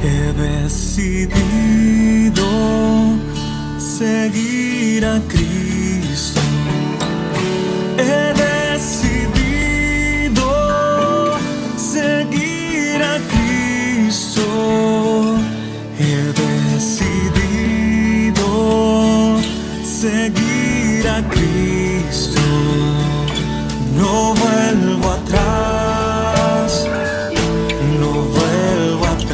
He decidido seguir a Cristo. He decidido seguir a Cristo. He decidido seguir a Cristo. No vuelvo atrás, no vuelvo atrás.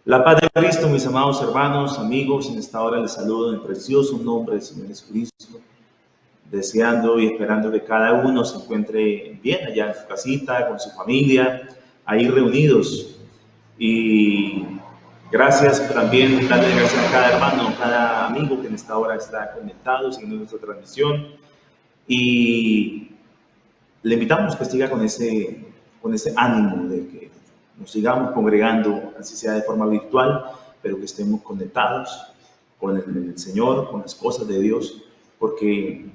La paz de Cristo, mis amados hermanos, amigos, en esta hora les saludo en el precioso nombre del Señor Jesucristo, deseando y esperando que cada uno se encuentre bien allá en su casita, con su familia, ahí reunidos. Y gracias también, darle gracias a cada hermano, a cada amigo que en esta hora está conectado, siguiendo nuestra transmisión. Y le invitamos que siga con ese ánimo de que nos sigamos congregando, así sea de forma virtual, pero que estemos conectados con el Señor, con las cosas de Dios, porque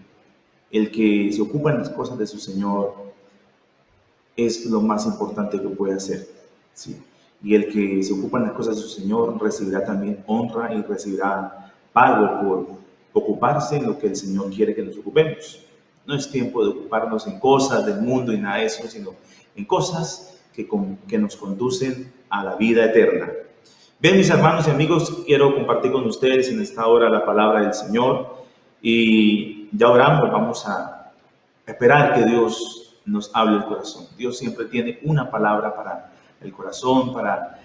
el que se ocupa en las cosas de su Señor es lo más importante que puede hacer, ¿sí? Y el que se ocupa en las cosas de su Señor recibirá también honra y recibirá pago por ocuparse en lo que el Señor quiere que nos ocupemos. No es tiempo de ocuparnos en cosas del mundo y nada de eso, sino en cosas que nos conducen a la vida eterna. Bien, mis hermanos y amigos, quiero compartir con ustedes en esta hora la palabra del Señor, y ya oramos, vamos a esperar que Dios nos hable el corazón. Dios siempre tiene una palabra para el corazón, para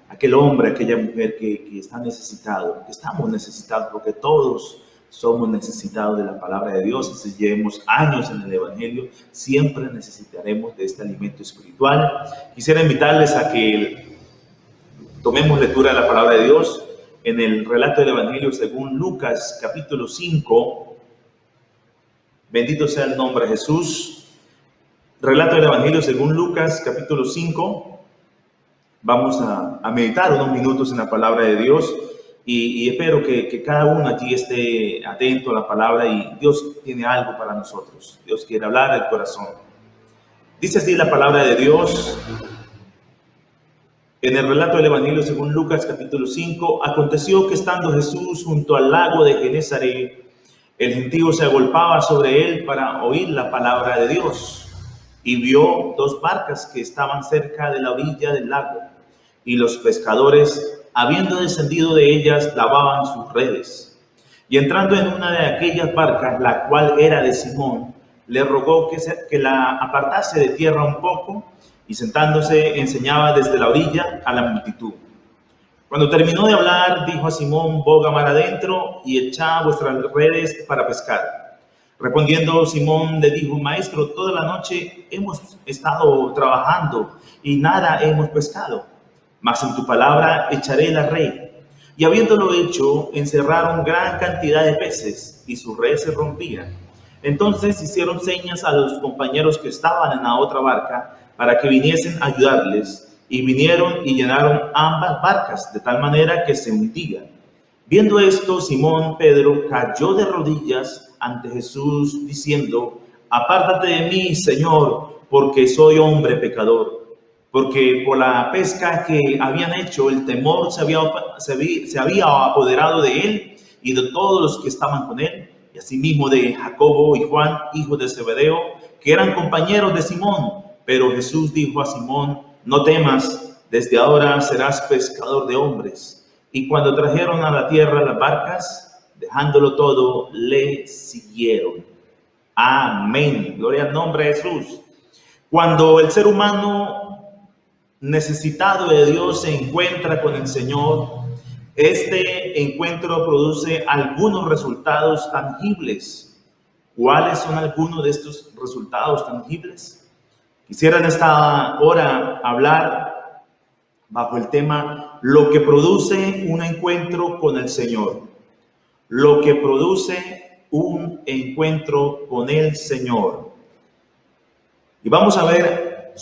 aquel hombre, aquella mujer que está necesitado, que estamos necesitados, porque todos somos necesitados de la palabra de Dios. Si llevemos años en el Evangelio, siempre necesitaremos de este alimento espiritual. Quisiera invitarles a que tomemos lectura de la palabra de Dios en el relato del Evangelio según Lucas, capítulo 5. Bendito sea el nombre de Jesús. Relato del Evangelio según Lucas, capítulo 5. Vamos a meditar unos minutos en la palabra de Dios. Y espero que cada uno allí esté atento a la palabra, y Dios tiene algo para nosotros. Dios quiere hablar al corazón. Dice así la palabra de Dios en el relato del Evangelio según Lucas capítulo 5. Aconteció que estando Jesús junto al lago de Genesaret, el gentío se agolpaba sobre él para oír la palabra de Dios. Y vio dos barcas que estaban cerca de la orilla del lago, y los pescadores, habiendo descendido de ellas, lavaban sus redes. Y entrando en una de aquellas barcas, la cual era de Simón, le rogó que la apartase de tierra un poco, y sentándose enseñaba desde la orilla a la multitud. Cuando terminó de hablar, dijo a Simón: boga mar adentro y echad vuestras redes para pescar. Respondiendo Simón le dijo: Maestro, toda la noche hemos estado trabajando y nada hemos pescado, mas en tu palabra echaré la red. Y habiéndolo hecho, encerraron gran cantidad de peces, y su red se rompía. Entonces hicieron señas a los compañeros que estaban en la otra barca, para que viniesen a ayudarles, y vinieron y llenaron ambas barcas, de tal manera que se hundían. Viendo esto, Simón Pedro cayó de rodillas ante Jesús, diciendo: apártate de mí, Señor, porque soy hombre pecador. Porque por la pesca que habían hecho, el temor se había apoderado de él y de todos los que estaban con él, y asimismo de Jacobo y Juan, hijos de Zebedeo, que eran compañeros de Simón. Pero Jesús dijo a Simón: no temas, desde ahora serás pescador de hombres. Y cuando trajeron a la tierra las barcas, dejándolo todo, le siguieron. Amén. Gloria al nombre de Jesús. Cuando el ser humano necesitado de Dios se encuentra con el Señor, este encuentro produce algunos resultados tangibles. ¿Cuáles son algunos de estos resultados tangibles? Quisiera en esta hora hablar bajo el tema: lo que produce un encuentro con el Señor. Lo que produce un encuentro con el Señor. Y vamos a ver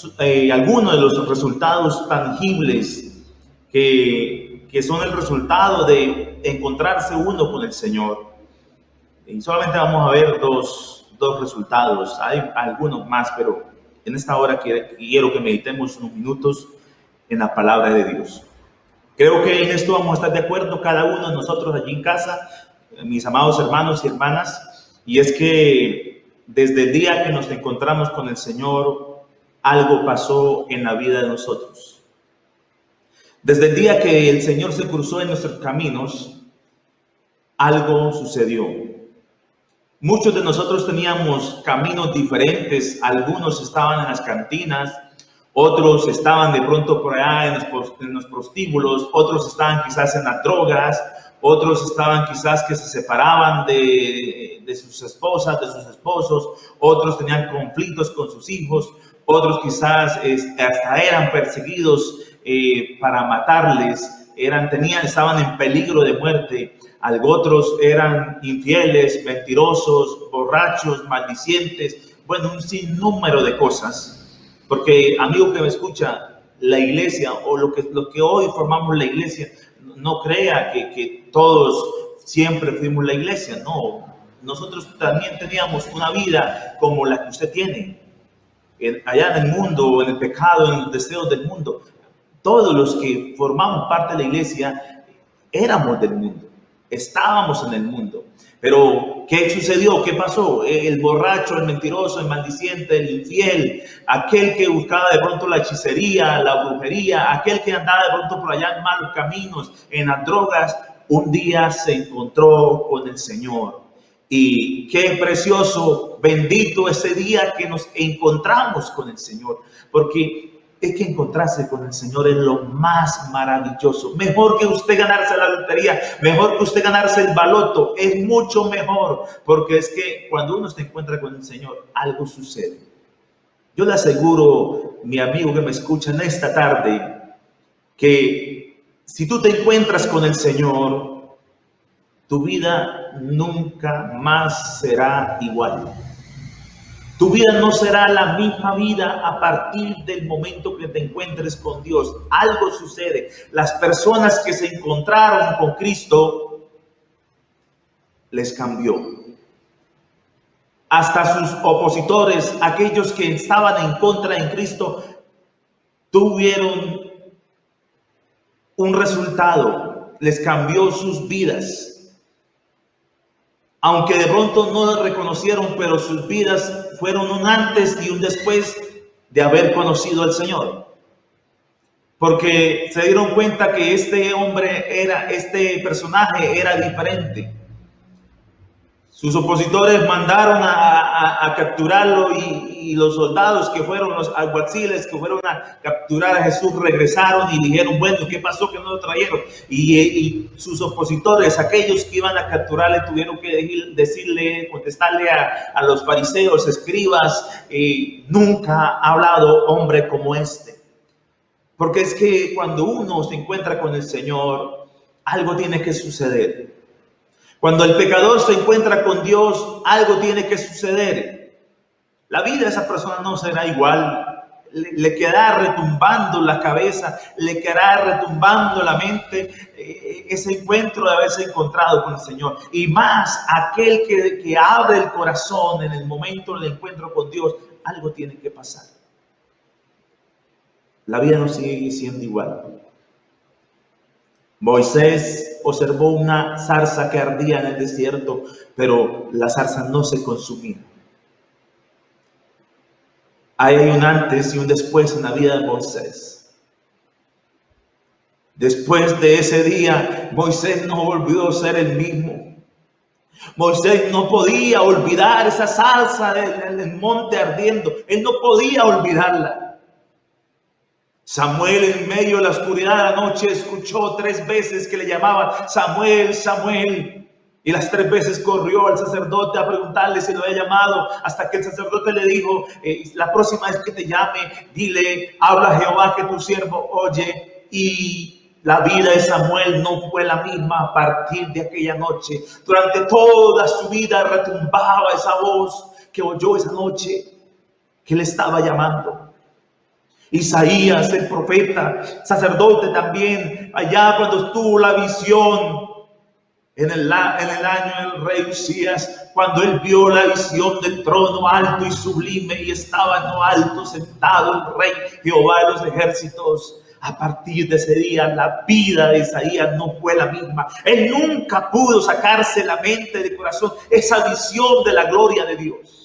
algunos de los resultados tangibles que son el resultado de encontrarse uno con el Señor. Y solamente vamos a ver dos dos resultados. Hay algunos más, pero en esta hora quiero que meditemos unos minutos en la palabra de Dios. Creo que en esto vamos a estar de acuerdo cada uno de nosotros allí en casa, mis amados hermanos y hermanas, y es que desde el día que nos encontramos con el Señor, algo pasó en la vida de nosotros. Desde el día que el Señor se cruzó en nuestros caminos, algo sucedió. Muchos de nosotros teníamos caminos diferentes, algunos estaban en las cantinas, otros estaban de pronto por allá en los prostíbulos, otros estaban quizás en las drogas, otros estaban quizás que se separaban de sus esposas, de sus esposos, otros tenían conflictos con sus hijos, otros quizás hasta eran perseguidos para matarles, estaban en peligro de muerte. Otros eran infieles, mentirosos, borrachos, maldicientes, bueno, un sinnúmero de cosas. Porque, amigo que me escucha, la iglesia o lo que hoy formamos la iglesia, no crea que todos siempre fuimos la iglesia, no. Nosotros también teníamos una vida como la que usted tiene, allá en el mundo, en el pecado, en los deseos del mundo. Todos los que formamos parte de la iglesia éramos del mundo. Estábamos en el mundo, pero ¿qué sucedió? ¿Qué pasó? El borracho, el mentiroso, el maldiciente, el infiel, aquel que buscaba de pronto la hechicería, la brujería, aquel que andaba de pronto por allá en malos caminos, en las drogas, un día se encontró con el Señor. Y qué precioso, bendito ese día que nos encontramos con el Señor, porque es que encontrarse con el Señor es lo más maravilloso. Mejor que usted ganarse la lotería, mejor que usted ganarse el baloto, es mucho mejor, porque es que cuando uno se encuentra con el Señor, algo sucede. Yo le aseguro, mi amigo que me escucha en esta tarde, que si tú te encuentras con el Señor, tu vida nunca más será igual. Tu vida no será la misma vida a partir del momento que te encuentres con Dios. Algo sucede. Las personas que se encontraron con Cristo, les cambió. Hasta sus opositores, aquellos que estaban en contra de Cristo, tuvieron un resultado. Les cambió sus vidas. Aunque de pronto no lo reconocieron, pero sus vidas fueron un antes y un después de haber conocido al Señor. Porque se dieron cuenta que este personaje era diferente. Sus opositores mandaron a capturarlo y los soldados que fueron los alguaciles que fueron a capturar a Jesús regresaron y dijeron, bueno, ¿qué pasó que no lo trajeron? Y sus opositores, aquellos que iban a capturarle, tuvieron que contestarle a los fariseos, escribas, nunca ha hablado hombre como este. Porque es que cuando uno se encuentra con el Señor, algo tiene que suceder. Cuando el pecador se encuentra con Dios, algo tiene que suceder. La vida de esa persona no será igual. Le quedará retumbando la cabeza, le quedará retumbando la mente ese encuentro de haberse encontrado con el Señor. Y más aquel que abre el corazón en el momento del encuentro con Dios, algo tiene que pasar. La vida no sigue siendo igual. Moisés observó una zarza que ardía en el desierto, pero la zarza no se consumía. Hay un antes y un después en la vida de Moisés. Después de ese día, Moisés no volvió a ser el mismo. Moisés no podía olvidar esa zarza del monte ardiendo. Él no podía olvidarla. Samuel, en medio de la oscuridad de la noche, escuchó 3 veces que le llamaban Samuel, Samuel. Y las 3 veces corrió al sacerdote a preguntarle si lo había llamado, hasta que el sacerdote le dijo, la próxima vez que te llame, dile, habla Jehová que tu siervo oye. Y la vida de Samuel no fue la misma a partir de aquella noche. Durante toda su vida retumbaba esa voz que oyó esa noche, que le estaba llamando. Isaías, el profeta, sacerdote también, allá cuando tuvo la visión en el año del rey Usías, cuando él vio la visión del trono alto y sublime y estaba en lo alto sentado el Rey Jehová de los ejércitos. A partir de ese día, la vida de Isaías no fue la misma. Él nunca pudo sacarse la mente de corazón esa visión de la gloria de Dios.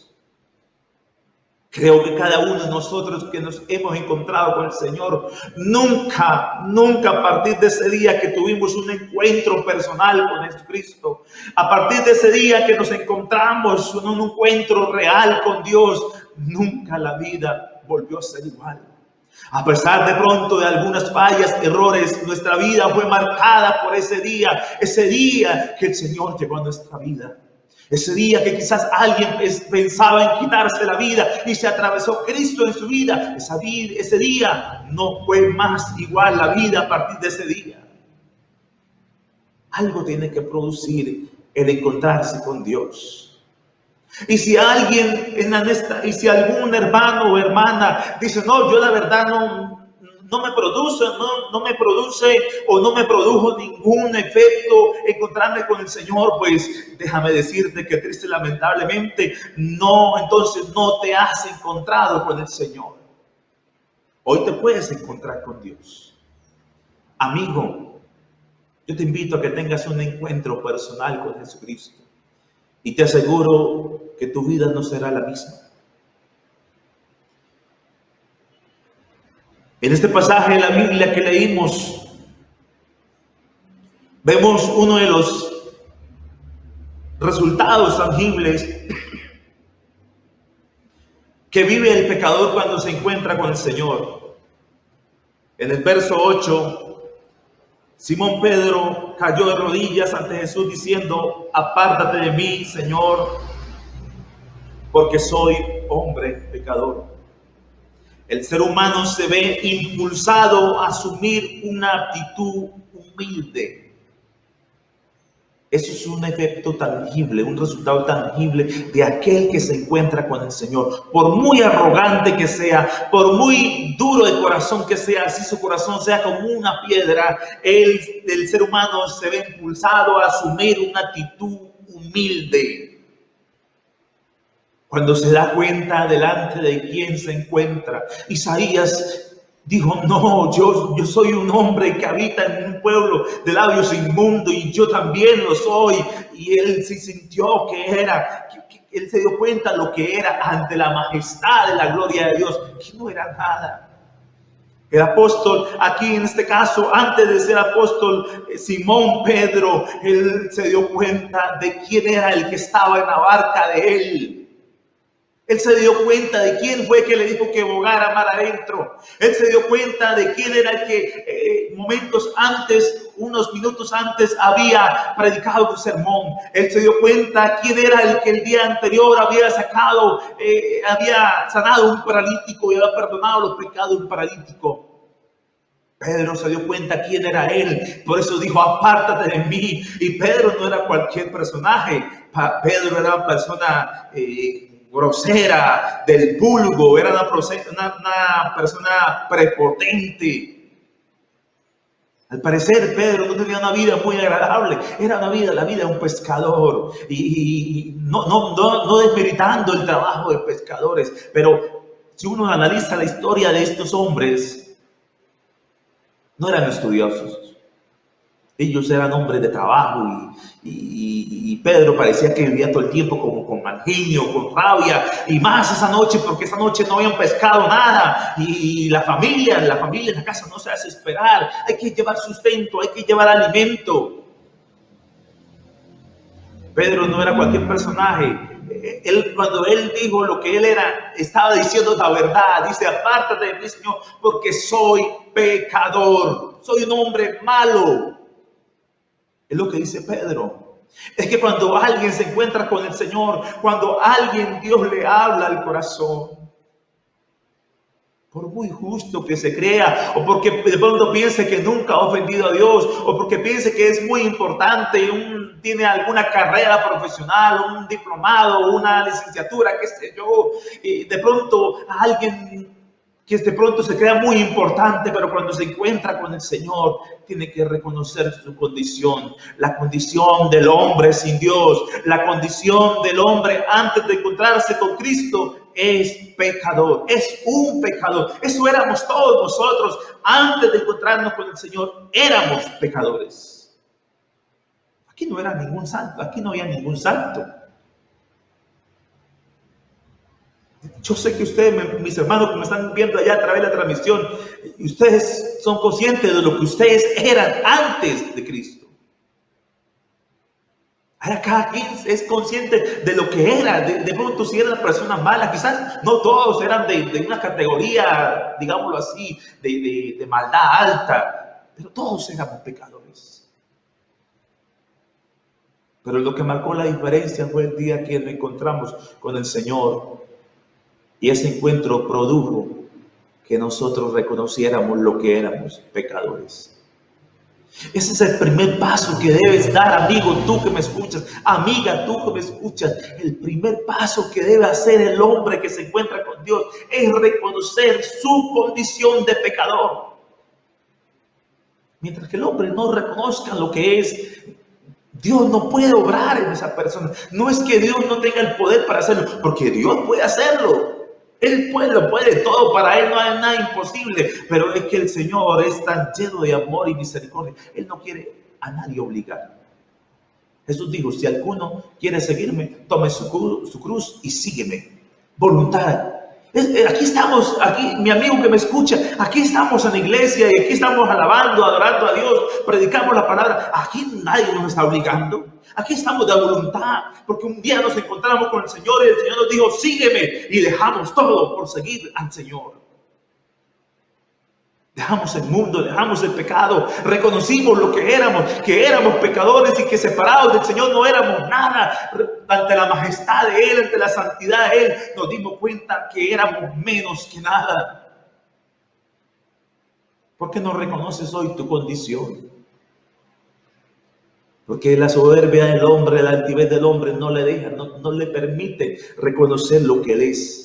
Creo que cada uno de nosotros que nos hemos encontrado con el Señor, nunca a partir de ese día que tuvimos un encuentro personal con Jesucristo, a partir de ese día que nos encontramos en un encuentro real con Dios, nunca la vida volvió a ser igual. A pesar de pronto de algunas fallas, errores, nuestra vida fue marcada por ese día que el Señor llegó a nuestra vida. Ese día que quizás alguien pensaba en quitarse la vida y se atravesó Cristo en su vida. Ese día no fue más igual la vida a partir de ese día. Algo tiene que producir el encontrarse con Dios. Y si algún hermano o hermana dice, no, yo la verdad no me produce o no me produjo ningún efecto encontrarme con el Señor, pues déjame decirte que triste y lamentablemente entonces no te has encontrado con el Señor. Hoy te puedes encontrar con Dios. Amigo, yo te invito a que tengas un encuentro personal con Jesucristo y te aseguro que tu vida no será la misma. En este pasaje de la Biblia que leímos, vemos uno de los resultados tangibles que vive el pecador cuando se encuentra con el Señor. En el verso 8, Simón Pedro cayó de rodillas ante Jesús diciendo, apártate de mí, Señor, porque soy hombre pecador. El ser humano se ve impulsado a asumir una actitud humilde. Eso es un efecto tangible, un resultado tangible de aquel que se encuentra con el Señor. Por muy arrogante que sea, por muy duro de corazón que sea, si su corazón sea como una piedra, el ser humano se ve impulsado a asumir una actitud humilde. Cuando se da cuenta delante de quién se encuentra. Isaías dijo, no, yo soy un hombre que habita en un pueblo de labios inmundos y yo también lo soy. Y él se sintió él se dio cuenta lo que era ante la majestad de la gloria de Dios, que no era nada. El apóstol, aquí en este caso, antes de ser apóstol, Simón Pedro, él se dio cuenta de quién era el que estaba en la barca de él. Él se dio cuenta de quién fue que le dijo que bogara mar adentro. Él se dio cuenta de quién era el que unos minutos antes, había predicado un sermón. Él se dio cuenta quién era el que el día anterior había sanado un paralítico y había perdonado los pecados de un paralítico. Pedro se dio cuenta quién era él, por eso dijo, apártate de mí. Y Pedro no era cualquier personaje. Pedro era una persona grosera, del vulgo, era una persona prepotente. Al parecer Pedro no tenía una vida muy agradable, era la vida de un pescador, y no desmeritando el trabajo de pescadores, pero si uno analiza la historia de estos hombres, no eran estudiosos. Ellos eran hombres de trabajo y Pedro parecía que vivía todo el tiempo como con mal genio, con rabia, y más esa noche, porque esa noche no habían pescado nada, y la familia en la casa no se hace esperar, hay que llevar sustento, hay que llevar alimento. Pedro no era cualquier personaje. Cuando él dijo lo que él era, estaba diciendo la verdad. Dice, apártate de mí, Señor, porque soy pecador, soy un hombre malo. Es lo que dice Pedro. Es que cuando alguien se encuentra con el Señor, cuando alguien Dios le habla al corazón, por muy justo que se crea, o porque de pronto piense que nunca ha ofendido a Dios, o porque piense que es muy importante, tiene alguna carrera profesional, un diplomado, una licenciatura, qué sé yo, y de pronto alguien que de pronto se crea muy importante, pero cuando se encuentra con el Señor, tiene que reconocer su condición, la condición del hombre sin Dios, la condición del hombre antes de encontrarse con Cristo es pecador, es un pecador. Eso éramos todos nosotros, antes de encontrarnos con el Señor, éramos pecadores. Aquí no era ningún santo, aquí no había ningún santo. Yo sé que ustedes, mis hermanos que me están viendo allá a través de la transmisión, ustedes son conscientes de lo que ustedes eran antes de Cristo. Ahora cada quien es consciente de lo que era. De pronto si era una persona mala, quizás no todos eran de una categoría, digámoslo así, de maldad alta, pero todos éramos pecadores. Pero lo que marcó la diferencia fue el día que nos encontramos con el Señor. Y ese encuentro produjo que nosotros reconociéramos lo que éramos, pecadores. Ese es el primer paso que debes dar, amigo, tú que me escuchas, amiga, tú que me escuchas. El primer paso que debe hacer el hombre que se encuentra con Dios es reconocer su condición de pecador. Mientras que el hombre no reconozca lo que es, Dios no puede obrar en esa persona. No es que Dios no tenga el poder para hacerlo, porque Dios puede hacerlo. Él lo puede todo, para Él no hay nada imposible, pero es que el Señor es tan lleno de amor y misericordia. Él no quiere a nadie obligar. Jesús dijo, si alguno quiere seguirme, tome su cruz y sígueme. Voluntad. Aquí estamos, aquí mi amigo que me escucha, aquí estamos en la iglesia y aquí estamos alabando, adorando a Dios, predicamos la palabra. Aquí nadie nos está obligando. Aquí estamos de voluntad, porque un día nos encontramos con el Señor y el Señor nos dijo, sígueme, y dejamos todo por seguir al Señor. Dejamos el mundo, dejamos el pecado, reconocimos lo que éramos pecadores y que separados del Señor no éramos nada. Ante la majestad de Él, ante la santidad de Él, nos dimos cuenta que éramos menos que nada. ¿Por qué no reconoces hoy tu condición? Porque la soberbia del hombre, la altivez del hombre no le deja, no le permite reconocer lo que Él es.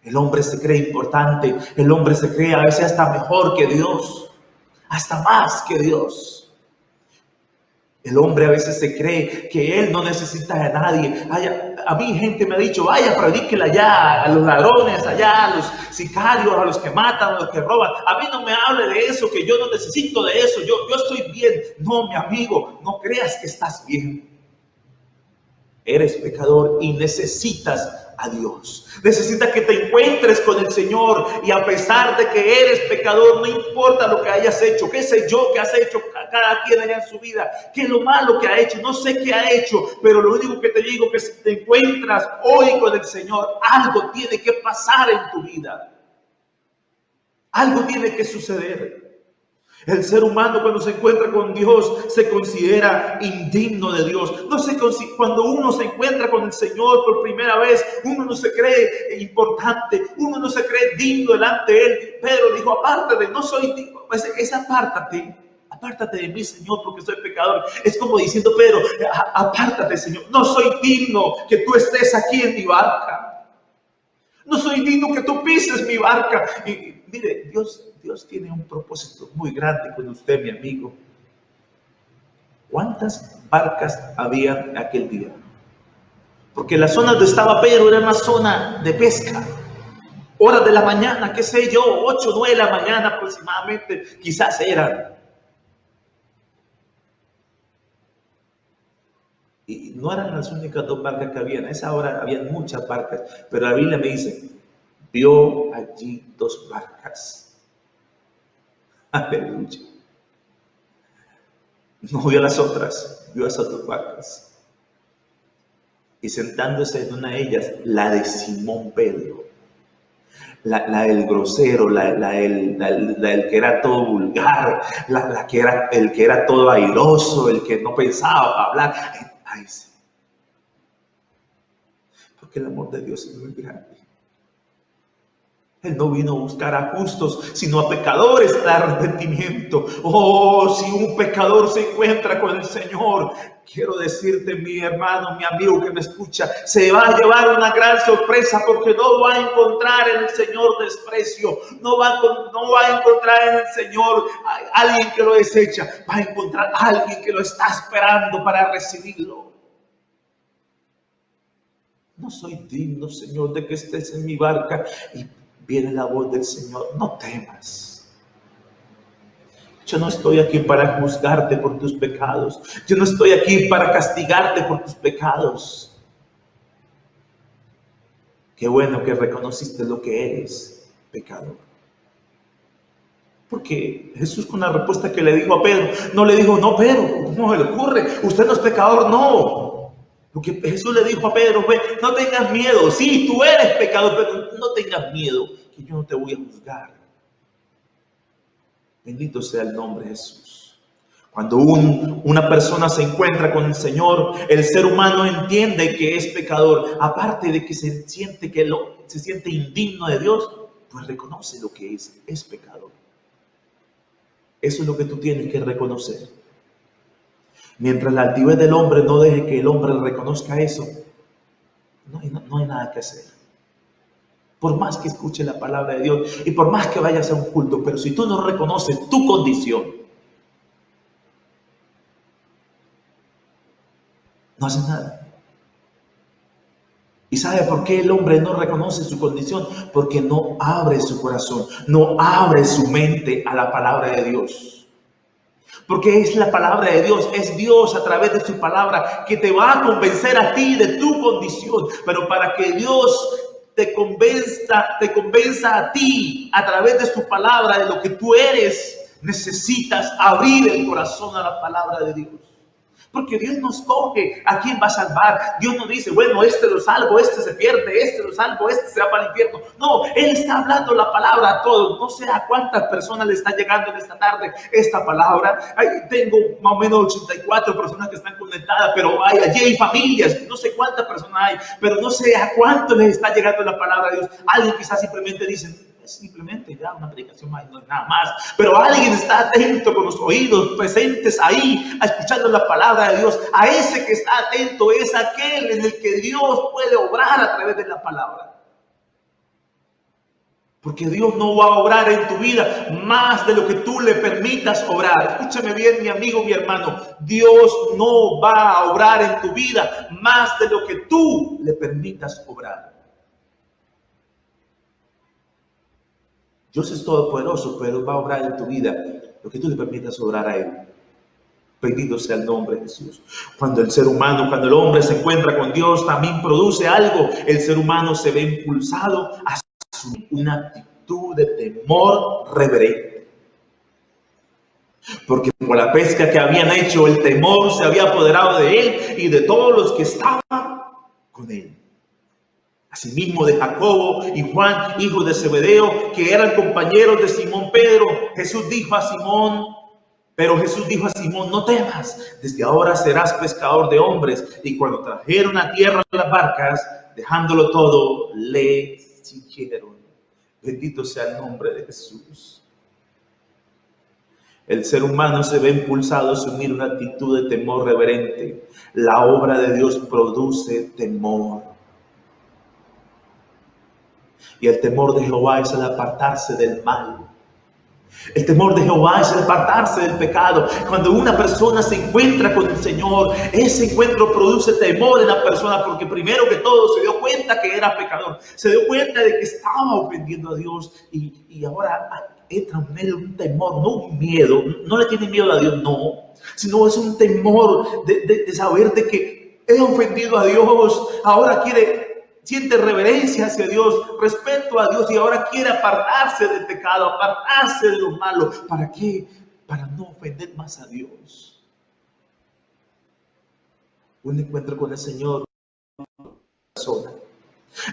El hombre se cree importante, el hombre se cree a veces hasta mejor que Dios, hasta más que Dios. El hombre a veces se cree que él no necesita de nadie. A mí gente me ha dicho, vaya, predíquela allá, a los ladrones, allá, a los sicarios, a los que matan, a los que roban. A mí no me hable de eso, que yo no necesito de eso, yo estoy bien. No, mi amigo, no creas que estás bien. Eres pecador y necesitas a Dios. Necesitas que te encuentres con el Señor y a pesar de que eres pecador, no importa lo que hayas hecho, qué sé yo que has hecho cada quien allá en su vida, qué es lo malo que ha hecho, no sé qué ha hecho, pero lo único que te digo es que si te encuentras hoy con el Señor, algo tiene que pasar en tu vida. Algo tiene que suceder. El ser humano cuando se encuentra con Dios se considera indigno de Dios. Cuando uno se encuentra con el Señor por primera vez, uno no se cree importante, uno no se cree digno delante de Él. Pedro dijo, apártate, no soy digno. Apártate de mí, Señor, porque soy pecador. Es como diciendo Pedro, apártate, Señor, no soy digno que tú estés aquí en mi barca. No soy digno que tú pises mi barca. Y mire, Dios tiene un propósito muy grande con usted, mi amigo. ¿Cuántas barcas había aquel día? Porque la zona donde estaba Pedro era una zona de pesca. Horas de la mañana, qué sé yo, 8, 9 de la mañana aproximadamente, quizás eran. Y no eran las únicas 2 barcas que habían. A esa hora habían muchas barcas. Pero la Biblia me dice, vio allí 2 barcas. Aleluya. No vio las otras, vio esas 2 barcas. Y sentándose en una de ellas, la de Simón Pedro. La del grosero, la del que era todo vulgar, el que era todo airoso, el que no pensaba hablar. Ay, sí. Porque el amor de Dios es muy grande. Él no vino a buscar a justos, sino a pecadores de arrepentimiento. Oh, si un pecador se encuentra con el Señor, quiero decirte, mi hermano, mi amigo que me escucha, se va a llevar una gran sorpresa, porque no va a encontrar en el Señor desprecio, no va a encontrar en el Señor a alguien que lo desecha, va a encontrar a alguien que lo está esperando para recibirlo. No soy digno, Señor, de que estés en mi barca. Y viene la voz del Señor: no temas. Yo no estoy aquí para juzgarte por tus pecados. Yo no estoy aquí para castigarte por tus pecados. Qué bueno que reconociste lo que eres, pecador. Porque Jesús, con la respuesta que le dijo a Pedro, no le dijo: no, Pedro, ¿cómo se le ocurre? Usted no es pecador, no. Lo que Jesús le dijo a Pedro fue: no tengas miedo. Sí, tú eres pecador, pero no tengas miedo, que yo no te voy a juzgar. Bendito sea el nombre de Jesús. Cuando una persona se encuentra con el Señor, el ser humano entiende que es pecador. Aparte de que se siente indigno de Dios, pues reconoce lo que es pecador. Eso es lo que tú tienes que reconocer. Mientras la altivez del hombre no deje que el hombre reconozca eso, no hay nada que hacer. Por más que escuche la palabra de Dios y por más que vayas a un culto, pero si tú no reconoces tu condición, no haces nada. ¿Y sabe por qué el hombre no reconoce su condición? Porque no abre su corazón, no abre su mente a la palabra de Dios. Porque es la palabra de Dios, es Dios a través de su palabra que te va a convencer a ti de tu condición. Pero para que Dios te convenza a ti a través de su palabra de lo que tú eres, necesitas abrir el corazón a la palabra de Dios. Porque Dios no escoge a quién va a salvar. Dios no dice: bueno, este lo salvo, este se pierde, este lo salvo, este se va para el infierno. No, Él está hablando la palabra a todos. No sé a cuántas personas le está llegando en esta tarde esta palabra. Tengo más o menos 84 personas que están conectadas, pero allí hay familias, no sé cuántas personas hay, pero no sé a cuánto les está llegando la palabra de Dios. Alguien quizás simplemente dice: simplemente ya una predicación más, no es nada más. Pero alguien está atento con los oídos presentes ahí, escuchando la palabra de Dios. A ese que está atento es aquel en el que Dios puede obrar a través de la palabra. Porque Dios no va a obrar en tu vida más de lo que tú le permitas obrar. Escúchame bien, mi amigo, mi hermano. Dios no va a obrar en tu vida más de lo que tú le permitas obrar. Dios es todopoderoso, pero va a obrar en tu vida lo que tú le permitas obrar a Él. Bendito sea el nombre de Jesús. Cuando el hombre se encuentra con Dios, también produce algo. El ser humano se ve impulsado a asumir una actitud de temor reverente. Porque por la pesca que habían hecho, el temor se había apoderado de él y de todos los que estaban con él. Asimismo de Jacobo y Juan, hijos de Zebedeo, que eran compañeros de Simón Pedro. Jesús dijo a Simón: no temas, desde ahora serás pescador de hombres. Y cuando trajeron a tierra las barcas, dejándolo todo, le siguieron. Bendito sea el nombre de Jesús. El ser humano se ve impulsado a asumir una actitud de temor reverente. La obra de Dios produce temor. Y el temor de Jehová es el apartarse del mal. El temor de Jehová es el apartarse del pecado. Cuando una persona se encuentra con el Señor, ese encuentro produce temor en la persona, porque primero que todo se dio cuenta que era pecador. Se dio cuenta de que estaba ofendiendo a Dios y ahora entra en él un temor, no un miedo. No le tiene miedo a Dios, no. Sino es un temor de saber de que he ofendido a Dios. Ahora siente reverencia hacia Dios, respeto a Dios y ahora quiere apartarse del pecado, apartarse de lo malo. ¿Para qué? Para no ofender más a Dios. Un encuentro con el Señor.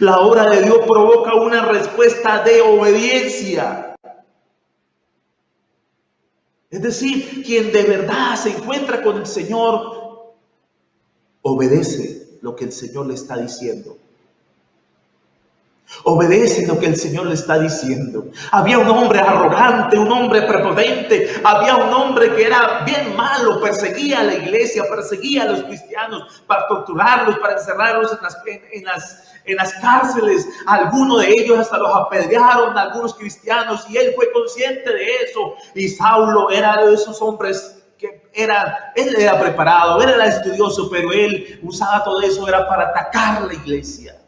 La obra de Dios provoca una respuesta de obediencia. Es decir, quien de verdad se encuentra con el Señor, obedece lo que el Señor le está diciendo. Obedece lo que el Señor le está diciendo. Había un hombre arrogante, un hombre prepotente, había un hombre que era bien malo, perseguía a la iglesia, perseguía a los cristianos para torturarlos, para encerrarlos en las cárceles. Algunos de ellos hasta los apedrearon, algunos cristianos, y él fue consciente de eso. Y Saulo era de esos hombres que él era preparado, él era estudioso, pero él usaba todo eso era para atacar la iglesia.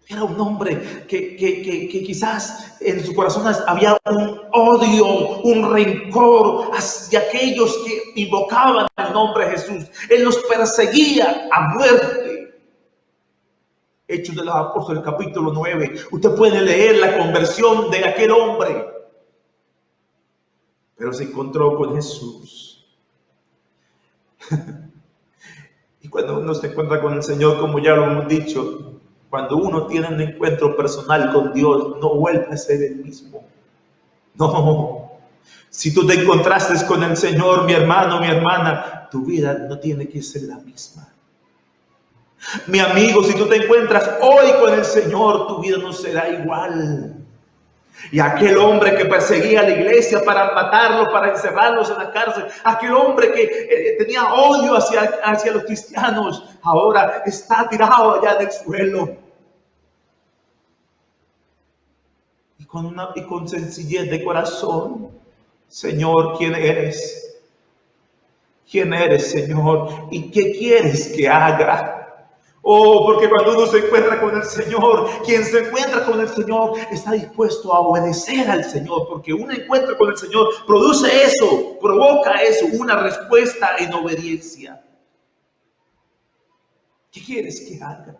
Era un hombre que quizás en su corazón había un odio, un rencor hacia aquellos que invocaban el nombre de Jesús. Él los perseguía a muerte. Hechos de los Apóstoles, capítulo 9. Usted puede leer la conversión de aquel hombre. Pero se encontró con Jesús. Y cuando uno se encuentra con el Señor, como ya lo hemos dicho, cuando uno tiene un encuentro personal con Dios, no vuelve a ser el mismo. No. Si tú te encontraste con el Señor, mi hermano, mi hermana, tu vida no tiene que ser la misma. Mi amigo, si tú te encuentras hoy con el Señor, tu vida no será igual. Y aquel hombre que perseguía a la iglesia para matarlos, para encerrarlos en la cárcel, aquel hombre que tenía odio hacia los cristianos, ahora está tirado allá en el suelo. Y con sencillez de corazón: Señor, ¿quién eres? ¿Quién eres, Señor? ¿Y qué quieres que haga? Oh, porque cuando uno se encuentra con el Señor, quien se encuentra con el Señor está dispuesto a obedecer al Señor, porque un encuentro con el Señor produce eso, provoca eso, una respuesta en obediencia. ¿Qué quieres que haga?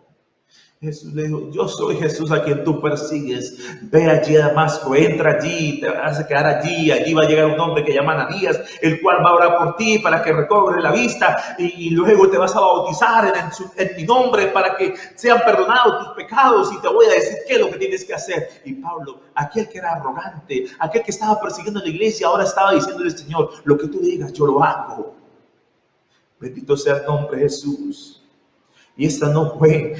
Jesús le dijo: yo soy Jesús a quien tú persigues. Ve allí a Damasco, entra allí, te vas a quedar allí. Allí va a llegar un hombre que llama Ananías, el cual va a orar por ti para que recobre la vista, y luego te vas a bautizar en mi nombre para que sean perdonados tus pecados, y te voy a decir qué es lo que tienes que hacer. Y Pablo, aquel que era arrogante, aquel que estaba persiguiendo a la iglesia, ahora estaba diciéndole al Señor: lo que tú digas, yo lo hago. Bendito sea el nombre de Jesús. Y esta no fue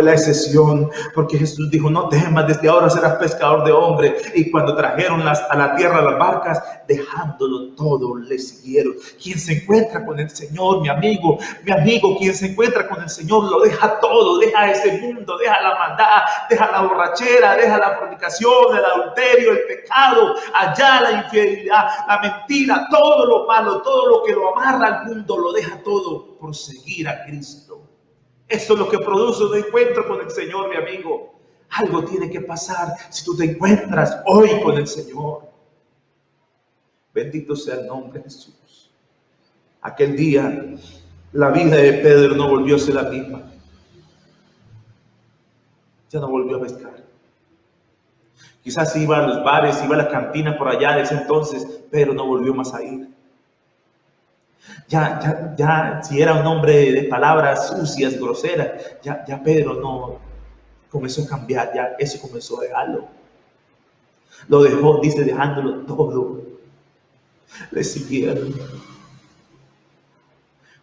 la excepción, porque Jesús dijo: no temas, desde ahora serás pescador de hombres. Y cuando trajeron a la tierra las barcas, dejándolo todo, le siguieron. Quien se encuentra con el Señor, mi amigo, quien se encuentra con el Señor, lo deja todo, deja ese mundo, deja la maldad, deja la borrachera, deja la fornicación, el adulterio, el pecado, allá la infidelidad, la mentira, todo lo malo, todo lo que lo amarra al mundo, lo deja todo por seguir a Cristo. Eso es lo que produce un encuentro con el Señor, mi amigo. Algo tiene que pasar si tú te encuentras hoy con el Señor. Bendito sea el nombre de Jesús. Aquel día, la vida de Pedro no volvió a ser la misma. Ya no volvió a pescar. Quizás iba a los bares, iba a las cantinas por allá de ese entonces, pero no volvió más a ir. Ya, si era un hombre de palabras sucias, groseras, ya Pedro no comenzó a cambiar, ya eso comenzó a dejarlo. Lo dejó, dice, dejándolo todo. Le siguieron.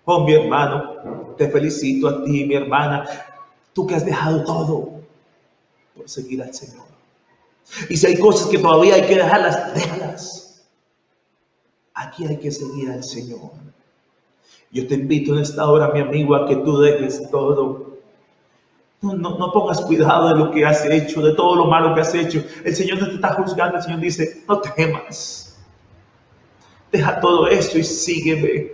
Oh, mi hermano, te felicito a ti, mi hermana, tú que has dejado todo por seguir al Señor. Y si hay cosas que todavía hay que dejarlas, déjalas. Aquí hay que seguir al Señor. Yo te invito en esta hora, mi amigo, a que tú dejes todo. No pongas cuidado de lo que has hecho, de todo lo malo que has hecho. El Señor no te está juzgando, el Señor dice: no temas. Deja todo esto y sígueme.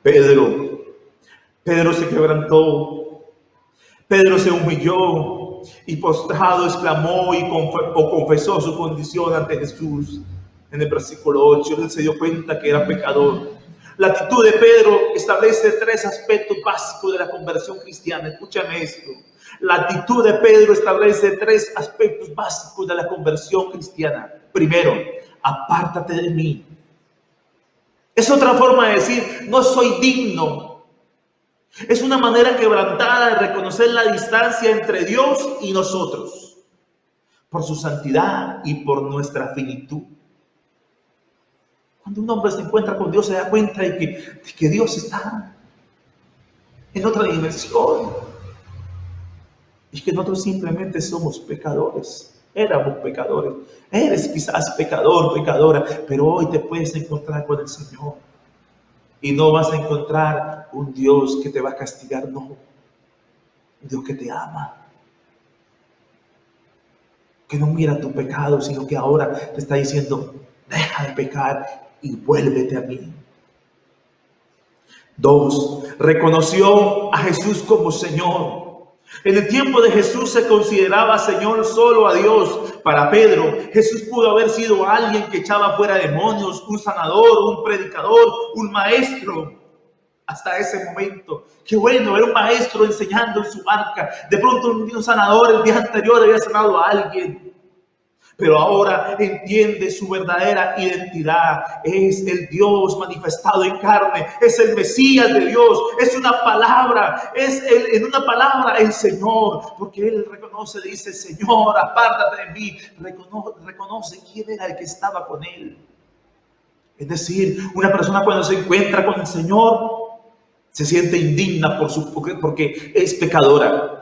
Pedro se quebrantó. Pedro se humilló y postrado exclamó o confesó su condición ante Jesús. En el versículo 8, él se dio cuenta que era pecador. La actitud de Pedro establece 3 aspectos básicos de la conversión cristiana. Escúchame esto. La actitud de Pedro establece 3 aspectos básicos de la conversión cristiana. Primero, apártate de mí. Es otra forma de decir: no soy digno. Es una manera quebrantada de reconocer la distancia entre Dios y nosotros, por su santidad y por nuestra finitud. Cuando un hombre se encuentra con Dios, se da cuenta de que Dios está en otra dimensión. Es que nosotros simplemente somos pecadores. Éramos pecadores. Eres quizás pecador, pecadora, pero hoy te puedes encontrar con el Señor. Y no vas a encontrar un Dios que te va a castigar, no. Un Dios que te ama. Que no mira tu pecado, sino que ahora te está diciendo, deja de pecar y vuélvete a mí. 2. Reconoció a Jesús como Señor. En el tiempo de Jesús se consideraba Señor solo a Dios. Para Pedro, Jesús pudo haber sido alguien que echaba fuera demonios, un sanador, un predicador, un maestro. Hasta ese momento, qué bueno, era un maestro enseñando en su barca. De pronto un sanador el día anterior había sanado a alguien. Pero ahora entiende su verdadera identidad. Es el Dios manifestado en carne. Es el Mesías de Dios. Es una palabra. En una palabra el Señor. Porque Él reconoce, dice, Señor, apártate de mí. Reconoce quién era el que estaba con Él. Es decir, una persona cuando se encuentra con el Señor se siente indigna porque es pecadora.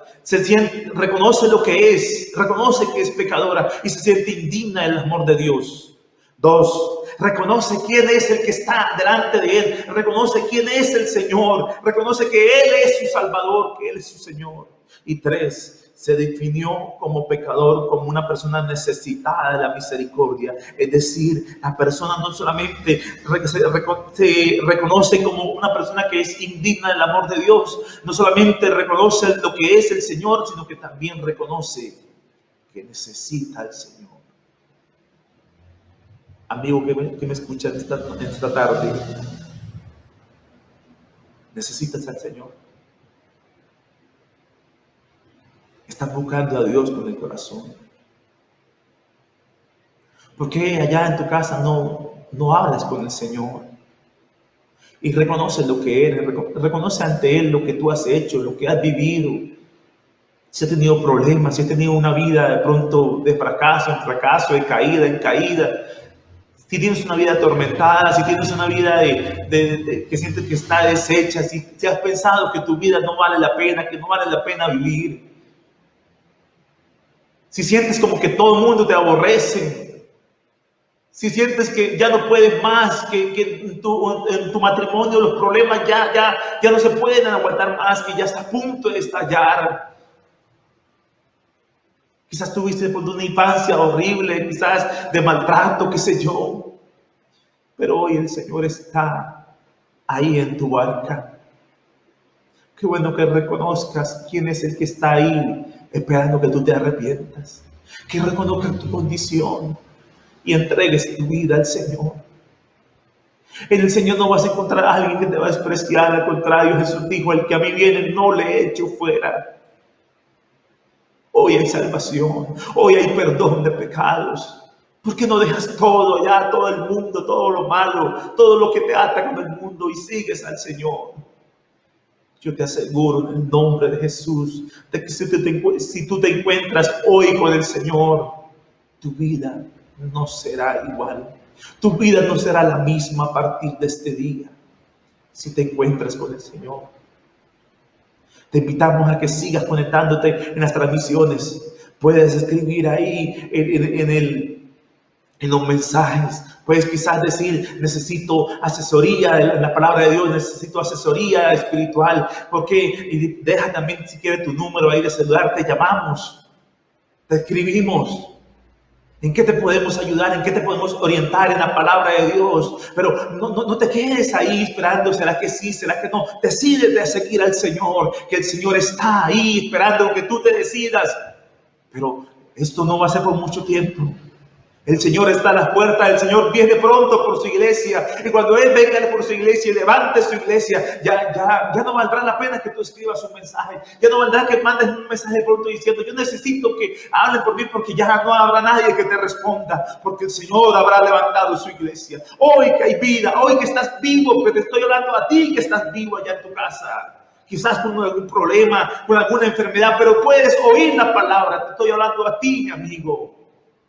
Reconoce lo que es, reconoce que es pecadora y se siente indigna del amor de Dios. 2. Reconoce quién es el que está delante de Él, reconoce quién es el Señor, reconoce que Él es su Salvador, que Él es su Señor. Y 3. Se definió como pecador, como una persona necesitada de la misericordia. Es decir, la persona no solamente se reconoce como una persona que es indigna del amor de Dios, no solamente reconoce lo que es el Señor, sino que también reconoce que necesita al Señor. Amigo que me escucha esta tarde, necesitas al Señor. Estás buscando a Dios con el corazón. ¿Por qué allá en tu casa no hablas con el Señor? Y reconoce lo que eres, reconoce ante Él lo que tú has hecho, lo que has vivido. Si has tenido problemas, si has tenido una vida de pronto de fracaso en fracaso, de caída en caída. Si tienes una vida atormentada, si tienes una vida que sientes que está deshecha, si has pensado que tu vida no vale la pena, que no vale la pena vivir. Si sientes como que todo el mundo te aborrece, si sientes que ya no puedes más, que en tu matrimonio los problemas ya no se pueden aguantar más, que ya está a punto de estallar. Quizás tuviste una infancia horrible, quizás de maltrato, qué sé yo. Pero hoy el Señor está ahí en tu barca. Qué bueno que reconozcas quién es el que está ahí esperando que tú te arrepientas, que reconozcas tu condición y entregues tu vida al Señor. En el Señor no vas a encontrar a alguien que te va a despreciar, al contrario, Jesús dijo, el que a mí viene no le echo fuera. Hoy hay salvación, hoy hay perdón de pecados. ¿Por qué no dejas todo ya, todo el mundo, todo lo malo, todo lo que te ata con el mundo y sigues al Señor? Yo te aseguro en el nombre de Jesús, de que si tú te encuentras hoy con el Señor, tu vida no será igual. Tu vida no será la misma a partir de este día, si te encuentras con el Señor. Te invitamos a que sigas conectándote en las transmisiones. Puedes escribir ahí en los mensajes. Puedes quizás decir, necesito asesoría en la palabra de Dios, necesito asesoría espiritual. Porque y deja también si quieres tu número ahí de celular, te llamamos, te escribimos. ¿En qué te podemos ayudar? ¿En qué te podemos orientar en la palabra de Dios? Pero no te quedes ahí esperando, ¿será que sí? ¿Será que no? Decídete a seguir al Señor, que el Señor está ahí esperando que tú te decidas. Pero esto no va a ser por mucho tiempo. El Señor está a las puertas, el Señor viene pronto por su iglesia. Y cuando Él venga por su iglesia y levante su iglesia, ya no valdrá la pena que tú escribas un mensaje. Ya no valdrá que mandes un mensaje pronto diciendo, yo necesito que hablen por mí porque ya no habrá nadie que te responda. Porque el Señor habrá levantado su iglesia. Hoy que hay vida, hoy que estás vivo, pero te estoy hablando a ti que estás vivo allá en tu casa. Quizás con algún problema, con alguna enfermedad, pero puedes oír la palabra. Te estoy hablando a ti, mi amigo.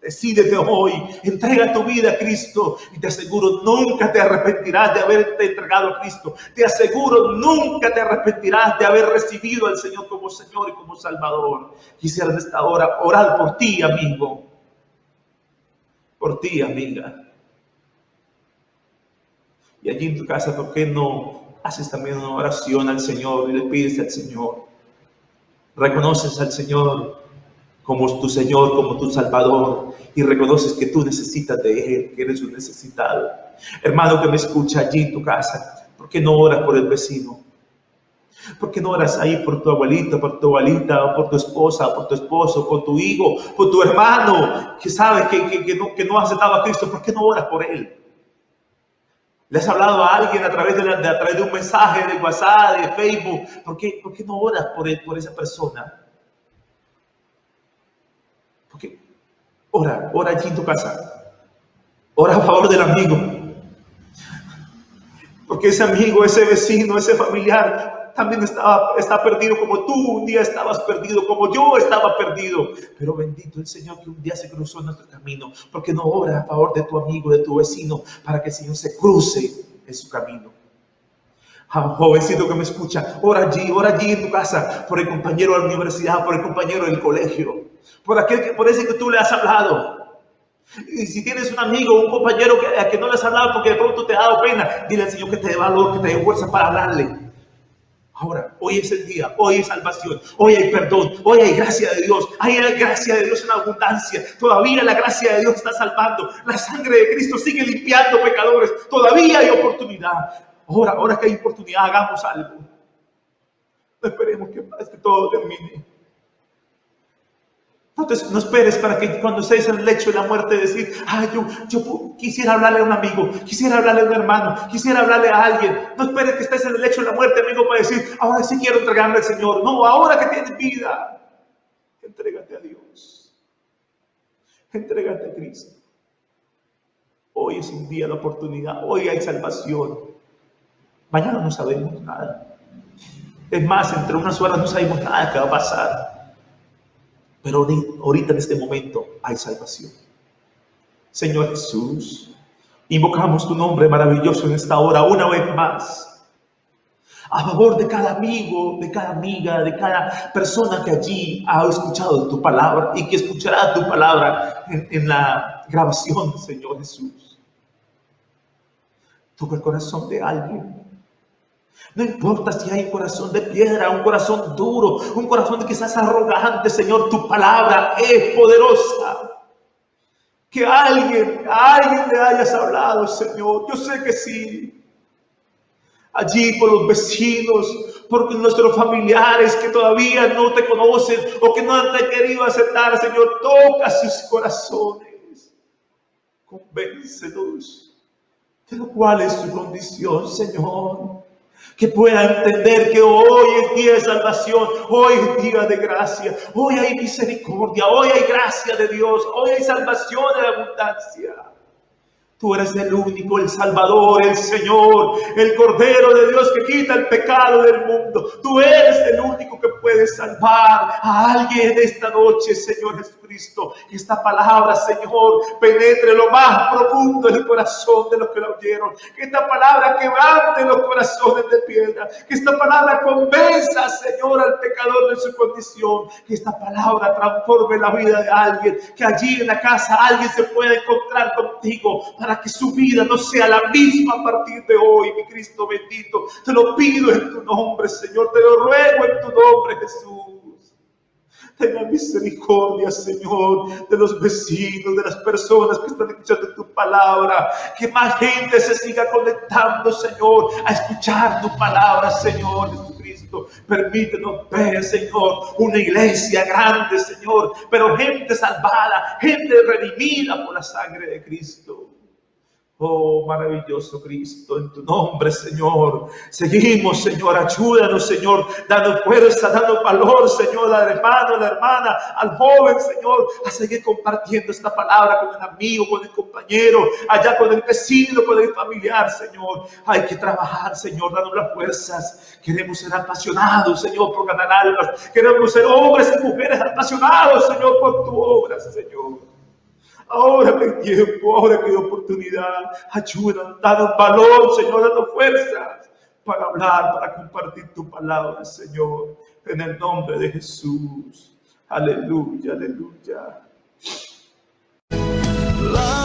Decídete hoy, entrega tu vida a Cristo y te aseguro nunca te arrepentirás de haberte entregado a Cristo. Te aseguro nunca te arrepentirás de haber recibido al Señor como Señor y como Salvador. Quisiera en esta hora orar por ti, amigo, por ti, amiga. Y allí en tu casa, ¿por qué no haces también una oración al Señor y le pides al Señor? Reconoces al Señor como tu Señor, como tu Salvador, y reconoces que tú necesitas de Él, que eres un necesitado. Hermano que me escucha allí en tu casa, ¿por qué no oras por el vecino? ¿Por qué no oras ahí por tu abuelita, o por tu esposa, o por tu esposo, por tu hijo, por tu hermano que sabe que no ha aceptado a Cristo? ¿Por qué no oras por él? ¿Le has hablado a alguien a través de un mensaje de WhatsApp, de Facebook? ¿Por qué no oras por él, por esa persona? Porque ora allí en tu casa. Ora a favor del amigo. Porque ese amigo, ese vecino, ese familiar también está perdido como tú un día estabas perdido, como yo estaba perdido. Pero bendito el Señor que un día se cruzó en nuestro camino. Porque no ora a favor de tu amigo, de tu vecino, para que el Señor se cruce en su camino. Jovencito que me escucha, ora allí en tu casa, por el compañero de la universidad, por el compañero del colegio, por ese que tú le has hablado. Y si tienes un amigo, un compañero que no le has hablado porque de pronto te ha dado pena, dile al Señor que te dé valor, que te dé fuerza para hablarle. Ahora, hoy es el día, hoy hay salvación, hoy hay perdón, hoy hay gracia de Dios, hay gracia de Dios en abundancia. Todavía la gracia de Dios está salvando, la sangre de Cristo sigue limpiando pecadores, todavía hay oportunidad. Ahora que hay oportunidad, hagamos algo. No esperemos que todo termine. No esperes para que cuando estés en el lecho de la muerte decir, yo quisiera hablarle a un amigo, quisiera hablarle a un hermano, quisiera hablarle a alguien. No esperes que estés en el lecho de la muerte, amigo, para decir, ahora sí quiero entregarme al Señor. No, ahora que tienes vida, entrégate a Dios. Entrégate a Cristo. Hoy es un día de oportunidad, hoy hay salvación. Mañana no sabemos nada. Es más, entre unas horas no sabemos nada que va a pasar. Pero ahorita en este momento hay salvación. Señor Jesús, invocamos tu nombre maravilloso en esta hora una vez más. A favor de cada amigo, de cada amiga, de cada persona que allí ha escuchado tu palabra y que escuchará tu palabra en la grabación, Señor Jesús. Toca el corazón de alguien. No importa si hay un corazón de piedra, un corazón duro, un corazón de quizás arrogante, Señor, tu palabra es poderosa. Que a alguien le hayas hablado, Señor. Yo sé que sí. Allí por los vecinos, por nuestros familiares que todavía no te conocen o que no te han querido aceptar, Señor, toca sus corazones. Convéncelos de cuál es su condición, Señor. Que pueda entender que hoy es día de salvación, hoy es día de gracia, hoy hay misericordia, hoy hay gracia de Dios, hoy hay salvación en abundancia. Tú eres el único, el Salvador, el Señor, el Cordero de Dios que quita el pecado del mundo. Tú eres el único que puede salvar a alguien esta noche, Señor Jesucristo. Que esta palabra, Señor, penetre lo más profundo del corazón de los que la oyeron. Que esta palabra quebrante los corazones de piedra. Que esta palabra convenza, Señor, al pecador de su condición. Que esta palabra transforme la vida de alguien. Que allí en la casa alguien se pueda encontrar contigo para que su vida no sea la misma a partir de hoy, mi Cristo bendito. Te lo pido en tu nombre, Señor. Te lo ruego en tu nombre, Jesús. Tenga misericordia, Señor, de los vecinos, de las personas que están escuchando tu palabra. Que más gente se siga conectando, Señor, a escuchar tu palabra, Señor Jesucristo. Permítenos ver, Señor, una iglesia grande, Señor, pero gente salvada, gente redimida por la sangre de Cristo. Oh, maravilloso Cristo, en tu nombre, Señor. Seguimos, Señor, ayúdanos, Señor, dando fuerza, dando valor, Señor, al hermano, a la hermana, al joven, Señor, a seguir compartiendo esta palabra con el amigo, con el compañero, allá con el vecino, con el familiar, Señor. Hay que trabajar, Señor, dando las fuerzas. Queremos ser apasionados, Señor, por ganar almas. Queremos ser hombres y mujeres apasionados, Señor, por tu obra, Señor. Ahora que hay tiempo, ahora que hay oportunidad, ayúdanos, danos valor, Señor, danos fuerzas para hablar, para compartir tu palabra, Señor, en el nombre de Jesús. Aleluya, aleluya. La